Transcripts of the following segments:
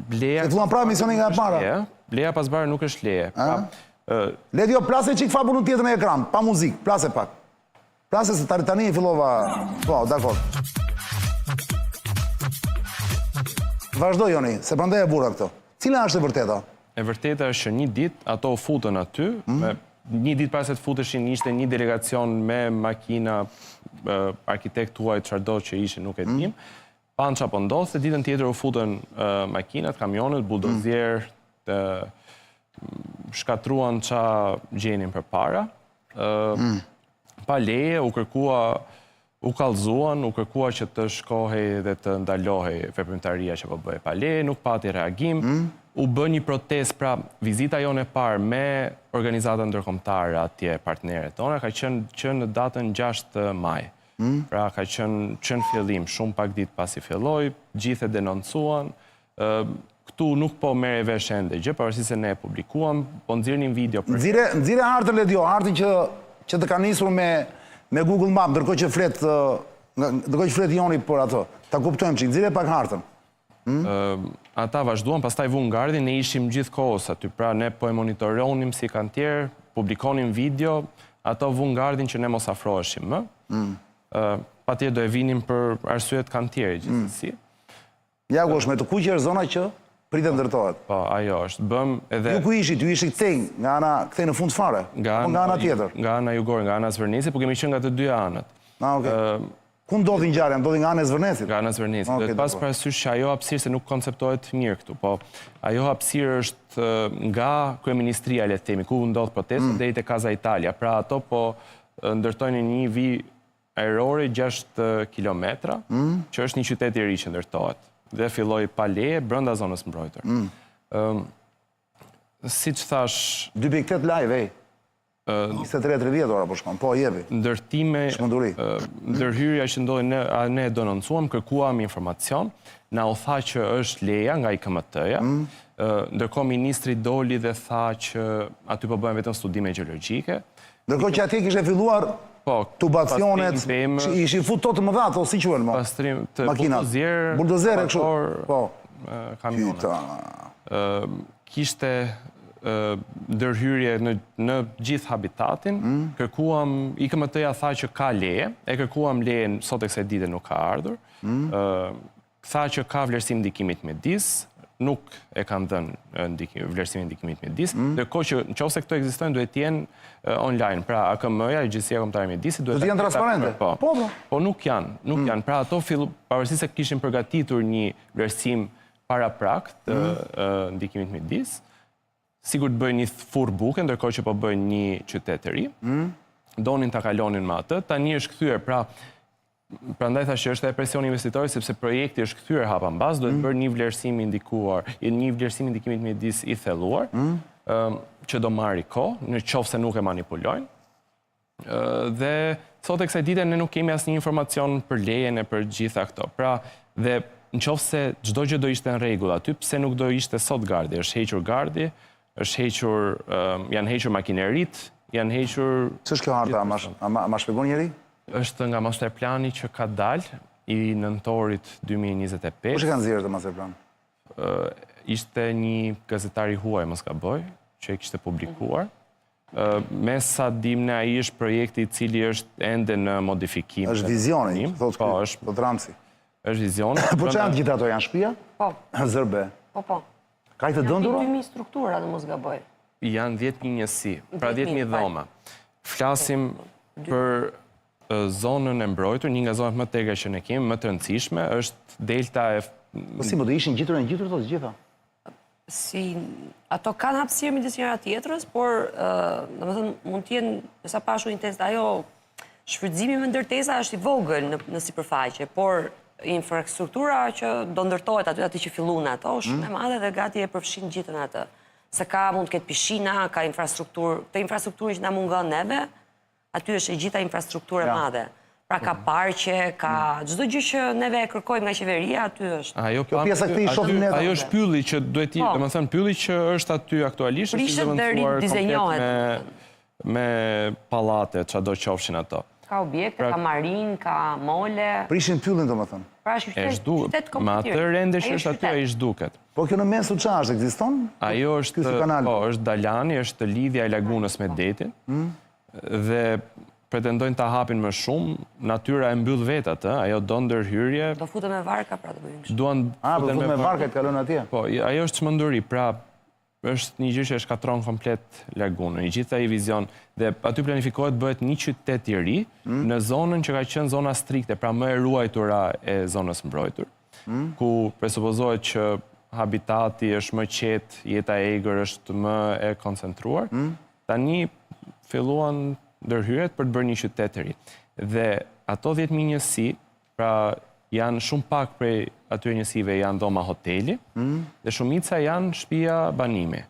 Bleja... Se filluan pra misionin nga e para. Bleja pas bare nuk është leje. Ledi jo, plase që i këfa punën tjetër në ekran, pa muzik, plase pak. Plase se tani i fillova... Po, dakor. Vazhdo, Joni, se prandaj e bura këto. Cila është e vërteta? E vërteta është që një dit, ato futën aty, një dit pas e të futëshin ishte një delegacion me makina, arkitekt tuaj çfarëdo që ishe nuk e tim, panë qa po ndodhë, se ditën tjetër u futën makinat, kamionet, buldozier, shkatruan qa gjenin për para, pa leje, u kërkua, u kallëzuan, u kërkua që të shkohej dhe të ndalohej veprimtaria që po bëhe pa leje, nuk pati reagim, u bë një protest, pra vizita jonë e parë me organizatën ndërkombëtare atje partnerët tona, ka qenë në datën 6 maj. Pra ka qenë fillim, shumë pak ditë pasi filloi, gjithë e denoncuan, këtu nuk po merre vesh ende gjë, pavarësisht se ne e publikuam, po nxirrnin video për... Nxirre hartën Ledio, hartën që të ka nisur me Google Map, ndërkohë që flet Joni për ato. Ta kuptojmë që nxirre pak hartën. Ata vazhduan, pastaj vunë gardhin, ne ishim gjithë kohës aty, pra ne po e monitoronim si kanë tjerë, publikonim video, ato vunë gardhin që ne mos afroheshim më. Patjetër do e vinim për arsyet kanë tjerë gjithsesi. Ja ku është me të kuqe është zona që pritet ndërtohet. Po, ajo është. Bëm edhe... Ju ku ishit, ju ishit kthej në fund fare, nga ana tjetër. Nga ana jugore, nga ana Zvërnesi, po kemi qenë nga të dy anët. Ku ndodhi ngjarja? Ndodhi nga ana e Zvërnesit? Nga ana e Zvërnesit. Dhe pas parasysh që ajo hapësirë se nuk konceptohet mirë këtu, po ajo hapësirë është nga Kryeministria, le të themi, ku ndodh protesta deri te Casa Italia. Pra ato po ndërtojnë një vijë ajrore 6 kilometra, që është një qytet i ri që ndërtohet. Dhe filloi pa leje brenda zonës mbrojtër. Siç thash, 2.8 live, 23-30 ora po shkon, po jepi. Ndërtime, ndërhyrja që ndodhi, ne e denoncuam, kërkuam informacion, na u tha që është leja nga IKMT-ja, ndërkohë ministri doli dhe tha që aty po bëhen vetëm studime gjeologjike. Ndërkohë që atje kishte filluar tubacionet, ishin futot të mëdha, o si quhen më? Pastrim të buldozere, kamionet. Kishte ndërhyrje në gjithë habitatin, kërkuam, IKMT-ja tha që ka leje, e kërkuam lejen sot e kësaj dite nuk ka ardhur, tha që ka vlerësim ndikimit midis, nuk e kanë dhënë vlerësimin ndikimit midis, ndërkohë që nëse këto ekzistojnë duhet të jenë online, pra AKM-ja, Agjencia Kombëtare e Mjedisit duhet të jenë transparente. Po nuk janë. Pra ato pavarësisht se kishin përgatitur një vlerësim paraprak të ndikimit midis, sigur të bëjnë një furr buke, ndërkohë që po bëjnë një qytet të ri, donin ta kalonin me atë, tani është kthyer, prandaj thashë që është e presioni investitori, sepse projekti është kthyer hapa mbas, duhet bërë një vlerësim indikuar, një vlerësim ndikimit midis i thelluar, që do marri kohë, në qoftë se nuk e manipulojnë. Dhe sot e kësaj dite ne nuk kemi asnjë informacion për lejen e për gjitha këto. Pra, dhe në qoftë se çdo gjë do ishte në rregull aty, pse nuk do ishte sot gardi? Është hequr gardi, janë hequr makineritë, janë hequr... Ç'është kjo harta? Ma shpjegon njëri? Është nga masterplani që ka dalë i nëntorit 2025. Kush e ka nxjerrë të masterplan? Ishte një gazetar i huaj, mos gaboj, që e kishte publikuar. Me sa dim ne, ai është projekti i cili është ende në modifikim. Është vizioni, thotë Ramsi. Është vizioni. Po çfarë janë gjithë ato, janë shtëpia? Po. Zërbe. Po. Ka i të dëndura? Janë 2.000 struktura, në mos gaboj. Janë 10.000 njësi, pra 10.000 dhoma. Flasim për zonën e mbrojtur, një nga zonat më tega që ne kemi, më të rëndësishme, është delta e... Po si, më do ishin gjitur të gjitha? Si, ato kanë hapësirë midis njëra tjetrës, por, domethënë, mund t'jenë, nësa pashu një test, ajo shfrytëzimi me ndërtesa është i vogël në sipërfaqe, por infrastruktura që do ndërtohet aty që fillun ato, shumë e madhe dhe gati e përfshin gjithën atë. Se ka mund të ketë pishina, ka infrastrukturë, të infrastrukturë që na mungon neve, aty është e gjitha infrastrukturë e madhe. Pra ka parqe, ka çdo gjë që neve e kërkojmë nga qeveria, aty është. Ajo është pylli që duhet të, domethënë pylli që është aty aktualisht, është i zëvendësuar komplet me pallate, çado qofshin ato. Ka objekte, ka marin, ka mole. Prishin pyllin, domethënë. Pra është qytet komplet. Me atë rende që është aty ai zhduket. Po kjo në mesu qa është, ekziston? Ajo është dalani, është lidhja e lagunës me detin, dhe pretendojnë ta hapin më shumë, natyra e mbyll vetë atë, ajo do ndërhyrje. Do fute me varka, pra të bëjmë shumë. Duan Po fut me varka të kalon atje? Po, ajo është çmenduri, pra është një gjë që e shkatron komplet lagunën, i gjithë ai vizion, dhe aty planifikohet bëhet një qytet i ri në zonën që ka qenë zona strikte, pra më e ruajtura e zonës mbrojtur, ku presupozohet që habitati është më qetë, jeta e egër është më e koncentruar. Tani filluan ndërhyrjet për të bërë një qytet të ri. Dhe ato 10.000 njësi, pra janë shumë pak prej atyre njësive janë dhoma hoteli, dhe shumica janë shtëpia banimi.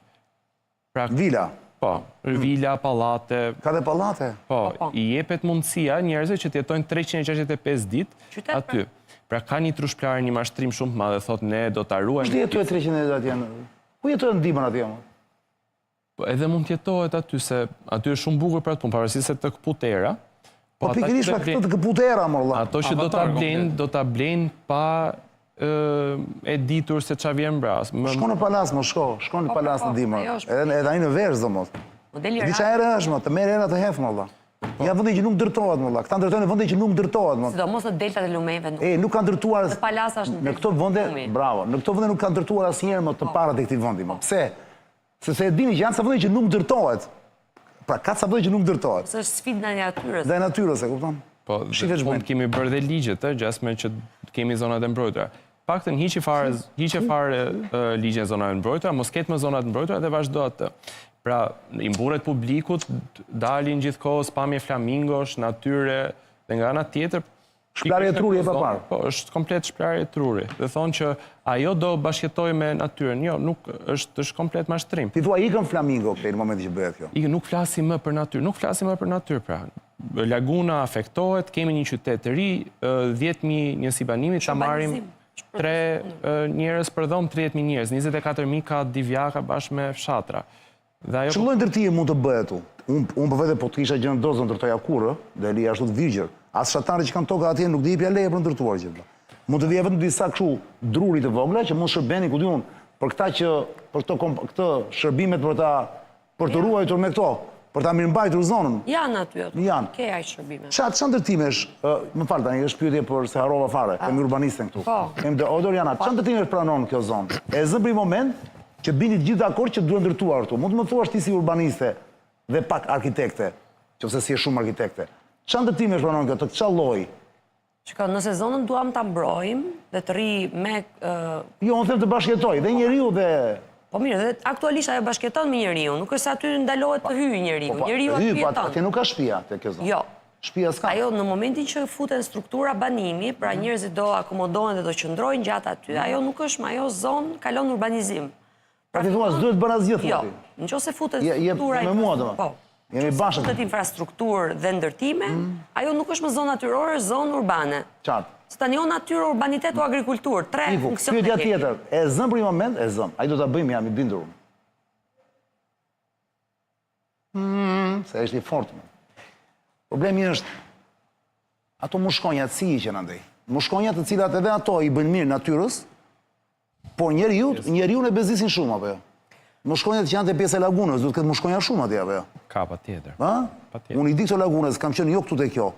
Vila? Po, vila, pallate. Ka dhe pallate? Po, i jepet mundësia njerëzve që të jetojnë 365 ditë aty. Pra ka një trushplarë, një mashtrim shumë të madh, thotë ne do ta ruajmë. Kush jetojnë 300 atje? Ku jetojnë ndihmën atje? Edhe mund të jetohet aty, se aty është shumë bukur për atë punë, pavarësisht se të këputera. Po pikërisht për këtë të këputera, morlla. Ato që do ta blenë pa e ditur se çfarë vjen mbras. Shko në palas, më shko në palas në dimër. Edhe ai në vesh domos. Modeli Di çfarë është, më të merr era të hef, morlla. Ja vendi që nuk ndërtohet, morlla. Këta ndërtojnë në vende që nuk ndërtohet, morlla. Sidomos në deltat e lumeve. Nuk ka ndërtuar. Palasa është në këto vende, bravo. Në këto vende nuk ka ndërtuar asnjëherë më të parat e këtij vendi, më. Pse? Sepse e dini që janë ca vende që nuk ndërtohet. Pra ka ca vende që nuk ndërtohet. Se është sfidë ndaj natyrës. Dhe natyrës, e kupton? Po, kemi bërë dhe ligjet, gjasme që kemi zonat e mbrojtura. Paktën hiqi fare ligjen e zonave të mbrojtura, mos ketë më zonat të mbrojtura dhe vazhdo atë. Pra, i mburret publikut, dalin gjithkohës pamje flamingosh, natyre, dhe nga ana tjetër shplarje truri e papar. Po, është komplet shplarje truri. Dhe thonë që ajo do bashkëjetoj me natyrën. Jo, nuk është komplet mashtrim. Ti thua ikën flamingo këtej në momentin që bëhet kjo. Nuk flasim më për natyrë, nuk flasim më për natyrë, pra. Laguna afektohet, kemi një qytet të ri, 10.000 njësi banimit, ta marrim 3 njerëz për dhomë, 30.000 njerëz, 24.000 ka divjaka bashkë me fshatra. Që lloj ndërtimi mund të bëhet tu? Unë për vete po të kisha gjë në dorë, ndërtoja kurrë, dhe li ashtu të vigjër. As fshatarët që kanë toka atje nuk do jepja leje për ndërtuar gjë. Mund të vijë vetëm disa kështu druri të vogla që mund shërbeni ku diun për këta që për këtë shërbimet për të ruajtur me këto, për ta mirëmbajtur zonën. Janë aty. Janë. Ke ai shërbime. Çfarë ndërtimesh? Më fal tani, është pyetje për se harrova fare. Kemi urbanistën këtu. Kemi Odoriana. Çfarë ndërtimesh pranon kjo zonë? E zë për një moment që bini të gjithë dakord që duhet ndërtuar këtu. Mund të më thuash ti si urbaniste dhe pak arkitekte, nëse si e shumë arkitekte. Çfarë ndërtimesh pranon këtu? Të çfarë lloji? Shiko, nëse zonën duam ta mbrojmë dhe të rri me Jo, unë them të bashkëjetoj, dhe njeriu dhe Po mirë, dhe aktualisht ajo bashkëjeton me njeriu, nuk është se aty ndalohet të hyjë njeriu. Njeriu aty jeton. Atje nuk ka shtëpia te kjo zonë. Jo. Shtëpia s'ka. Ajo në momentin që futen struktura banimi, pra njerëzit do akomodohen dhe do qëndrojnë gjatë aty, ajo nuk është, ajo zonë kalon urbanizim. Pra ti thua s'duhet bën asgjë thotë. Jo, nëse futet struktura me mua domo. Po. Jemi bashkë. Futet infrastrukturë dhe ndërtime, ajo nuk është më zonë natyrore, është zonë urbane. Qartë. Se tani o natyrë, urbanitet o agrikulturë, 3 funksione. Pyetja tjetër, e zëm për një moment, e zëm. Ai do ta bëjmë, jam i bindur unë. Se është i fortë. Problemi është ato mushkonjat si i që në ndej. Mushkonjat të cilat edhe ato i bëjnë mirë natyrës, por njeriu e bezisin shumë, apo jo? Mushkonjat që janë të pjesë e lagunës, duhet këtë mushkonja shumë atje, apo jo? Ka patjetër. Unë i di këto lagunës, kam qenë jo këtu te kjo.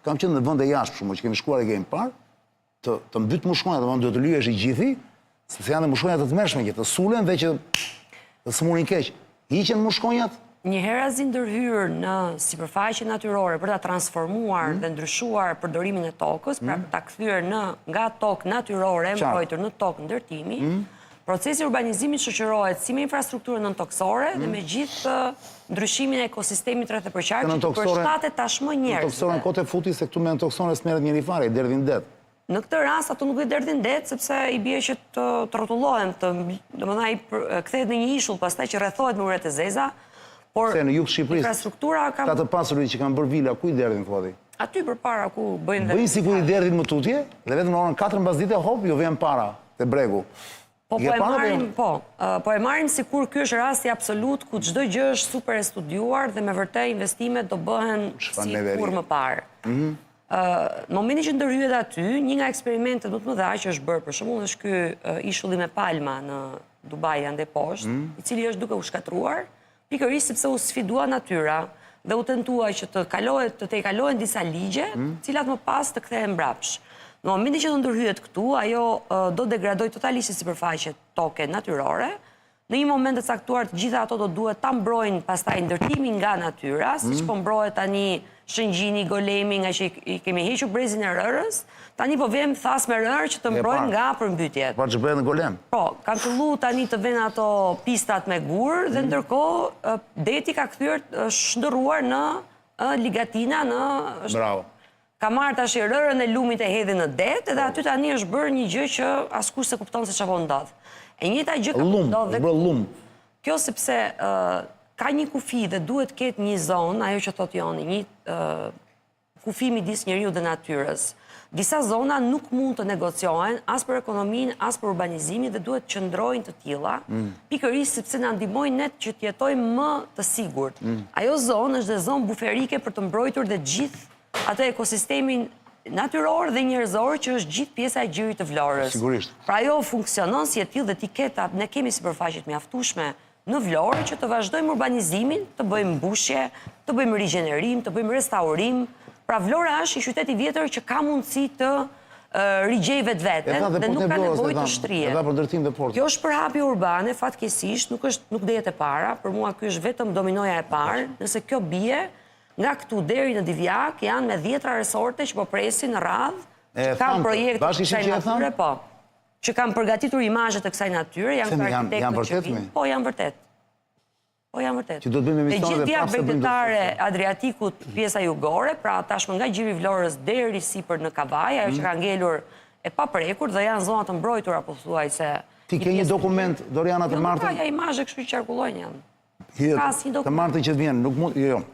Kam qenë në vende jashtë shumë, që kemi shkuar e kemi parë, të mbyt mushkonjat, do të lyesh i gjithi, sepse janë mushkonjat të tmerrshme që të sulen dhe që të smurin keq. Hiqen mushkonjat? Një herë azi ndërhyrë në sipërfaqe natyrore për ta transformuar dhe ndryshuar përdorimin e tokës, pra për ta kthyer nga tokë natyrore mbrojtur në tokë ndërtimi, procesi urbanizimit shoqërohet si me infrastrukturën nëntoksore dhe me gjithë ndryshimin e ekosistemit rreth e përqarshëm që përshtatet tashmë njerëzve. Nëntoksoren kote futi se këtu me nëntoksoren s'merret njëri fare, i derdhin det. Në këtë rast ato nuk i derdhin det sepse i bie që të rrotullohen, domethënë ai kthehet në një ishull pastaj që rrethohet me uret e zeza. Por se në jug Shqipërisë, infrastruktura ka të pasurit që kanë bërë vila, ku i derdhin thua? Aty përpara ku bëjnë bëjnë sikur i derdhin më tutje dhe vetëm në orën 4 mbasdite hop ju vjen para te bregu. Po e marrim sikur ky është rasti absolut ku çdo gjë është super e studiuar dhe me vërtet investimet do bëhen sikur më parë. Në momentin që ndërhyet aty, një nga eksperimentet më të mëdha që është bërë, për shembull, është ky ishulli me palma në Dubai ande poshtë, i cili është duke u shkatruar, pikërisht sepse u sfidua natyra dhe u tentua që të kalohen disa ligje, cilat më pas të kthehen mbrapsh. Në momentin që do ndërhyet këtu, ajo do degradoj totalisht sipërfaqe toke natyrore. Në një moment të caktuar të gjitha ato do duhet ta mbrojnë pastaj ndërtimin nga natyra, siç po mbrohet tani Shëngjini, Golemi, nga që i kemi hequr brezin e rërës, tani po vjen thas me rërë që të mbrojnë nga përmbytjet. Pa që bëhet në Golem? Po, kanë fillu tani të vjen ato pistat me gur dhe ndërkohë deti ka kthyer shndërruar në ligatina në Bravo. Ka marrë tash rërën e lumit e hedhi në det, edhe aty tani është bërë një gjë që askush se kupton se çfarë po ndodh. E njëjta gjë ka ndodhur dhe lum. Kjo sepse ka një kufi dhe duhet ketë një zonë, ajo që thot Joni, një kufi midis njeriu dhe natyrës. Disa zona nuk mund të negociohen as për ekonominë, as për urbanizimin dhe duhet qëndrojnë të tilla, pikërisht sepse na ndihmojnë ne që të jetojmë më të sigurt. Ajo zonë është dhe zonë buferike për të mbrojtur dhe gjithë atë ekosistemin natyror dhe njerëzor që është gjithë pjesa e gjirit të Vlorës. Sigurisht. Pra ajo funksionon si e tillë dhe tiketa, ne kemi sipërfaqe të mjaftueshme në Vlorë që të vazhdojmë urbanizimin, të bëjmë mbushje, të bëjmë rigjenerim, të bëjmë restaurim. Pra Vlora është një qytet i vjetër që ka mundësi të rigjej vetveten dhe nuk ka nevojë të shtrihet. Edhe për ndërtim dhe port. Kjo është përhapje urbane, fatkeqësisht, nuk dehet e para, për mua ky është vetëm dominoja e parë, nëse kjo bie, nga këtu deri në Divjak janë me 10 resorte që po presin në radhë, që kanë projekte të kësaj natyre, po, që kanë përgatitur imazhe të kësaj natyre, janë arkitektë që vinë. Po, janë vërtet. Po, janë vërtet. Që do të bëjmë emisione dhe prapse bëjmë bregdetare Adriatikut pjesa jugore, pra tashmë nga gjiri Vlorës deri sipër në Kavaj, ajo që ka ngelur e paprekur dhe janë zona të mbrojtura pothuajse. Ti ke një dokument Doriana të martën? Ja imazhe kështu që qarkullojnë janë. Të martën që të vjen, nuk mund, jo.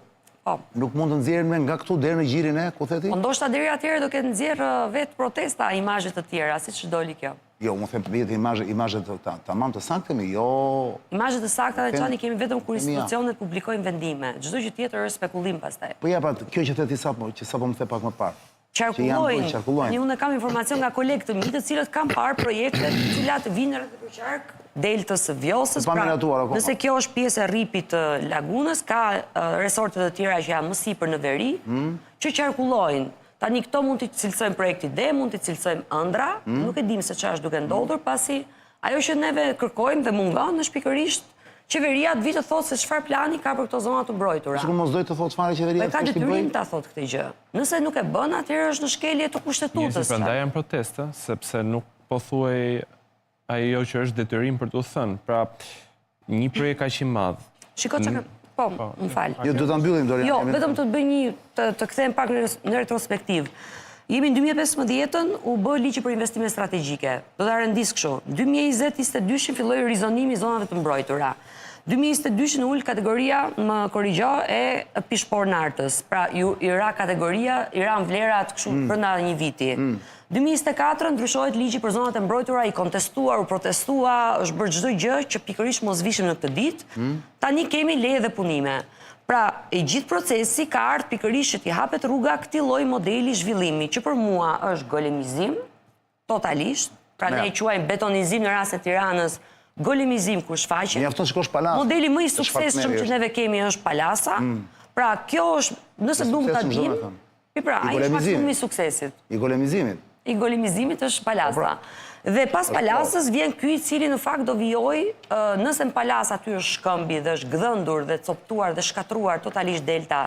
Nuk mund të nxjerrin nga këtu deri në gjirin e, ku theti? Po ndoshta deri atëherë do ketë nxjerrë vetë protesta imazhe të tjera, siç doli kjo. Jo, unë them vjet imazhe tamam të saktë, jo. Imazhe të sakta dhe çani kemi vetëm kur institucionet publikojnë vendime. Çdo gjë tjetër është spekulim pastaj. Po ja, kjo që theti sapo më the pak më parë. Qarkullojnë. Unë kam informacion nga kolegë të mi, të cilët kanë parë projekte të cilat vinë rreth për qark deltës së Vjosës. Nëse kjo është pjesë e rripit të lagunës, ka resorte të tjera që janë më sipër në veri, që qarkullojnë. Tani këto mund të cilësojmë projekti D, mund të cilësojmë ëndra, nuk e dim se çfarë është duke ndodhur, pasi ajo që neve kërkojmë dhe mungon është pikërisht qeveria të vitë të thotë se çfarë plani ka për këto zona të mbrojtura. Sikur mos doj të thotë çfarë qeveria ka detyrim ta thotë këtë gjë. Nëse nuk e bën, atëherë është në shkelje të kushtetutës. Prandaj janë protesta, sepse nuk po thuaj ajo që është detyrim për t'u thënë. Pra, një projekt kaq i madh. Shiko çka po, më fal. Jo, do ta mbyllim Doriana. Jo, vetëm të bëj të kthehem pak në retrospektiv. Jemi në 2015-ën, u bë ligji për investime strategjike. Do ta rendis kështu. 2020-22 filloi rizonimi i zonave të mbrojtura. 2022 ul kategoria, më korrigjo, e pishpornartës. Pra, i ra kategoria, i ran vlerat kështu brenda një viti. 2024 ndryshohet ligji për zonat e mbrojtura, i kontestuar, u protestua, është bërë çdo gjë që pikërisht mos vishim në këtë ditë. Tani kemi leje dhe punime. Pra, i gjithë procesi ka ardhur pikërisht që t'i hapet rruga këtij lloji modeli zhvillimi, që për mua është golemizim totalisht. Pra ne e quajmë betonizim në rast të Tiranës, golemizim kur shfaqet. Mjafton shkosh palasa. Modeli më i suksesshëm që neve kemi është palasa. Pra, kjo është, nëse duam ta dimë, pra, ai është maksimumi i suksesit. I golemizimit. I golemizimit është palasa. Dhe pas palasës vjen ky i cili në fakt do vijoj, nëse në palas aty është shkëmbi dhe është gdhëndur dhe coptuar dhe shkatruar totalisht delta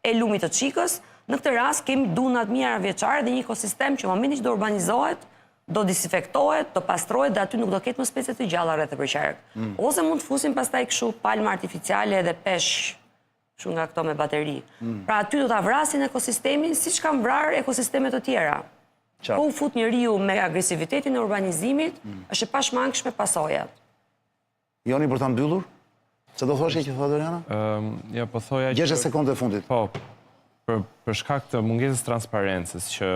e lumit të Çikës, në këtë rast kemi dunat mijëra vjeçare dhe një ekosistem që momentin që do urbanizohet, do disinfektohet, do pastrohet dhe aty nuk do ketë më specie të gjalla rreth e përqark. Ose mund të fusim pastaj kështu palma artificiale dhe peshq kështu nga këto me bateri. Pra aty do ta vrasin ekosistemin siç kanë vrarë ekosisteme të tjera. Po u fut njeriu me agresivitetin e urbanizimit, është e pashmangshme pasojat. Joni për ta mbyllur? Çfarë do thoshe që thotë Doriana? Ja, po thoja që 60 sekonde e fundit. Po, për shkak të mungesës transparencës që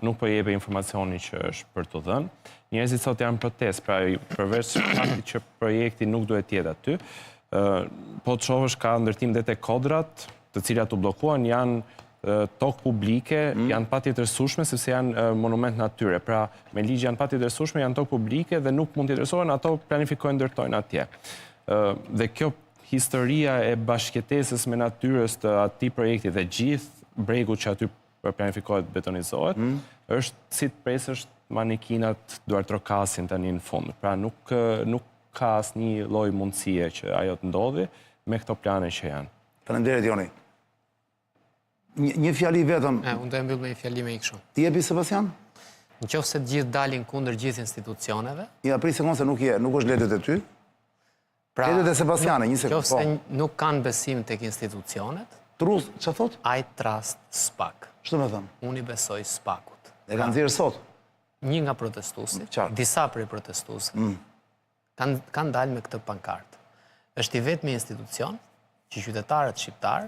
nuk po jepë informacioni që është për të dhënë, njerëzit sot janë protest, pra përveç faktit që projekti nuk duhet të jetë aty, po të shohësh ka ndërtim dhe te kodrat, të cilat u bllokuan, janë tokë publike janë patjetërsueshme sepse janë monument natyre. Pra, me ligj janë patjetërsueshme, janë tokë publike dhe nuk mund të interesohen, ato planifikojnë ndërtojnë atje. Dhe kjo historia e bashkëtesës me natyrës të atij projekti dhe gjithë bregu që aty planifikohet betonizohet, është si të presësh manekinat duar trokasin tani në fund. Pra nuk ka asnjë lloj mundësie që ajo të ndodhi me këto plane që janë. Faleminderit Joni. Një fjali vetëm. Unë do e mbyll me një fjali me i kështu. Ti jepi Sebastian? Në qoftë se të gjithë dalin kundër gjithë institucioneve. Ja, prit sekondë se nuk është ledet e ty. Pra, ledet e Sebastiane, një sekondë. Qoftë se nuk kanë besim tek institucionet. Trus, çfarë thot? I trust SPAK. Ç'do të thënë? Unë i besoj SPAK-ut. E kanë nxjerrë sot. Një nga protestuesit, disa prej protestuesve, kanë dalë me këtë pankartë. Është i vetmi institucion që qytetarët shqiptar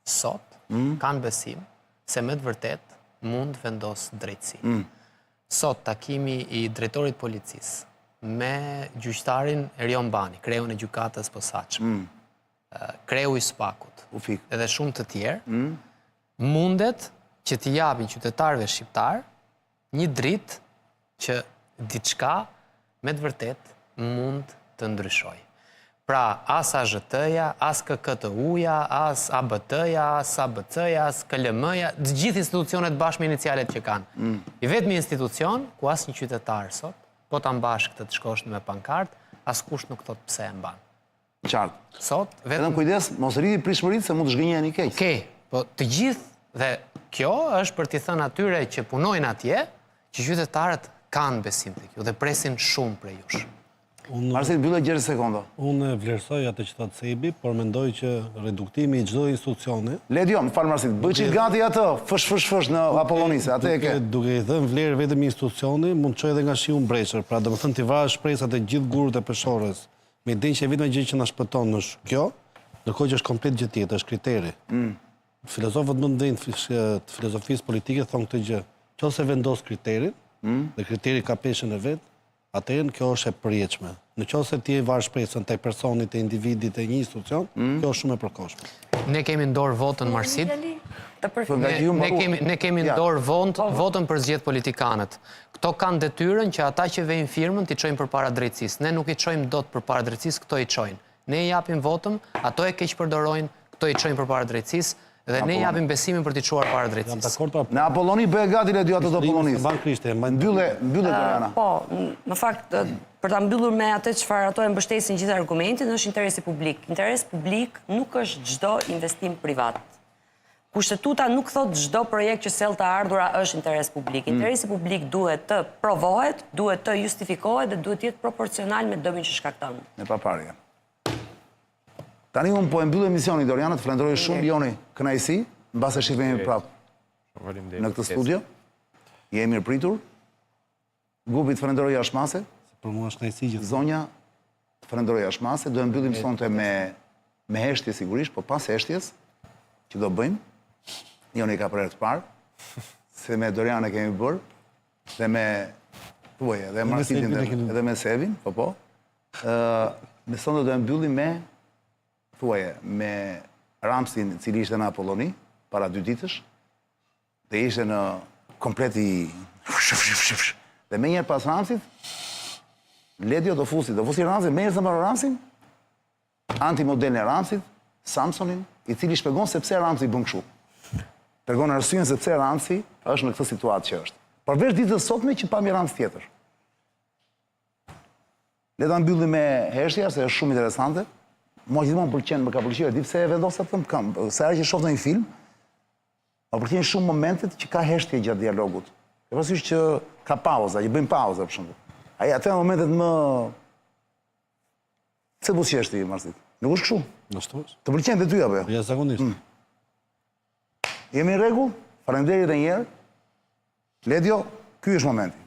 sot kanë besim se me të vërtet mund vendos drejtësi. Sot takimi i drejtorit policisë me gjyqtarin Erion Bani, kreun e gjykatës posaçme, kreu i SPAK-ut, edhe shumë të tjerë, mundet që t'i japin qytetarëve shqiptar një dritë që diçka me të vërtet mund të ndryshojë. Pra, as AZT-ja, as KKTU-ja, as ABT-ja, as ABC-ja, as KLM-ja, gjithë institucionet bashkë me inicialet që kanë. I vetëmi institucion, ku as një qytetar sot, po ta mbash këtë të shkosh me pankart, as kush nuk thot pse e mban. Qartë. Sot, vetëm... Edhe kujdes, mos rriti prishmëritë se mund të zhgënjeni keq. Okej, po të gjithë, dhe kjo është për t'i thënë atyre që punojnë atje, që qytetarët kanë besim të kjo dhe presin shumë prej jush. Arsit, mbyllë 60 sekonda. Unë vlerësoj atë që thotë Sebi, por mendoj që reduktimi i çdo institucioni... Ledion, falë Marsit, bëj që gati atë, fësh në Apollonise, atë e ke. Duke i dhënë vlerë vetëm institucioni, mund të çojë edhe nga shiu mbreshër. Pra, domethënë ti varësh shpresat e gjithë gurët e peshorës, me idenë që vetëm gjë që na shpëton është kjo, ndërkohë që është komplet gjë tjetër, është kriteri. Filozofët më ndëjnë të filozofisë politike thonë këtë gjë. Nëse vendos kriterin, dhe kriteri ka peshën e vet, atëherë kjo është e përjetshme. Nëse ti e varë shpresën te personit, te individit, te një institucion, kjo është shumë e përkohshme. Ne kemi në dorë votën Marsit. Ne kemi në dorë votën për zgjedhjet politikanët. Këto kanë detyrën që ata që vejnë firmën t'i çojnë përpara drejtësisë. Ne nuk i çojmë dot përpara drejtësisë, këto i çojnë. Ne i japim votën, ato e keq përdorojnë, këto i çojnë përpara drejtësisë. Dhe ne japim besimin për t'i çuar para drejtësisë. Në Apolloni bëhe gati le dy ato të Apollonisë. Mbylle Doriana. Po, në fakt, për ta mbyllur me atë çfarë ato e mbështesin gjithë argumentin, është interesi publik. Interes publik nuk është çdo investim privat. Kushtetuta nuk thot çdo projekt që sell të ardhura është interes publik. Interesi publik duhet të provohet, duhet të justifikohet dhe duhet të jetë proporcional me dëmin që shkakton. Në paparje. Tani unë po e mbyllë emisionin, Doriana, të falenderoj shumë, Joni, kënaqësi, mbase shihemi prapë në këtë studio. Je mirë pritur. Gubi të falenderoj jashmase. Për mua është kënaqësi gjithë. Zonja, të falenderoj jashmase. Do e mbyllim sonte me heshtje sigurisht, po pas heshtjes që do bëjmë. Joni ka për herë të parë, se me Doriana kemi bërë, dhe me tuaja, dhe Marsitin edhe me Sevin, po. Me sonte do e mbyllim me Ramsin, cili ishte në Apolloni, para 2 ditësh, dhe ishte në kompleti... Dhe me njerë pas Ramsit, Ledio do fusi Ramsin, me njerë se marë Ramsin, antimodel në Ramsit, Samsonin, i cili shpegon se pse Ramsi bën kështu. Tregon arsyen se pse Ramsi është në këtë situatë që është. Përveç ditës sotme që pam Rams tjetër. Le ta mbyllim me heshtja, se është shumë interesante. Mua gjithmonë pëlqen, më ka pëlqyer, di pse e vendosa të kam. Sa herë që shoh në një film, më pëlqen shumë momentet që ka heshtje gjatë dialogut. E pasysh që ka pauza, që bëjmë pauza për shembull. Ai atë momentet më pse buzëqesh ti, Marsit? Nuk është kështu? Ashtu është. Të pëlqen ty apo jo? Jashtëzakonisht. Jemi në rregull? Faleminderit edhe një herë. Ledio, ky është momenti.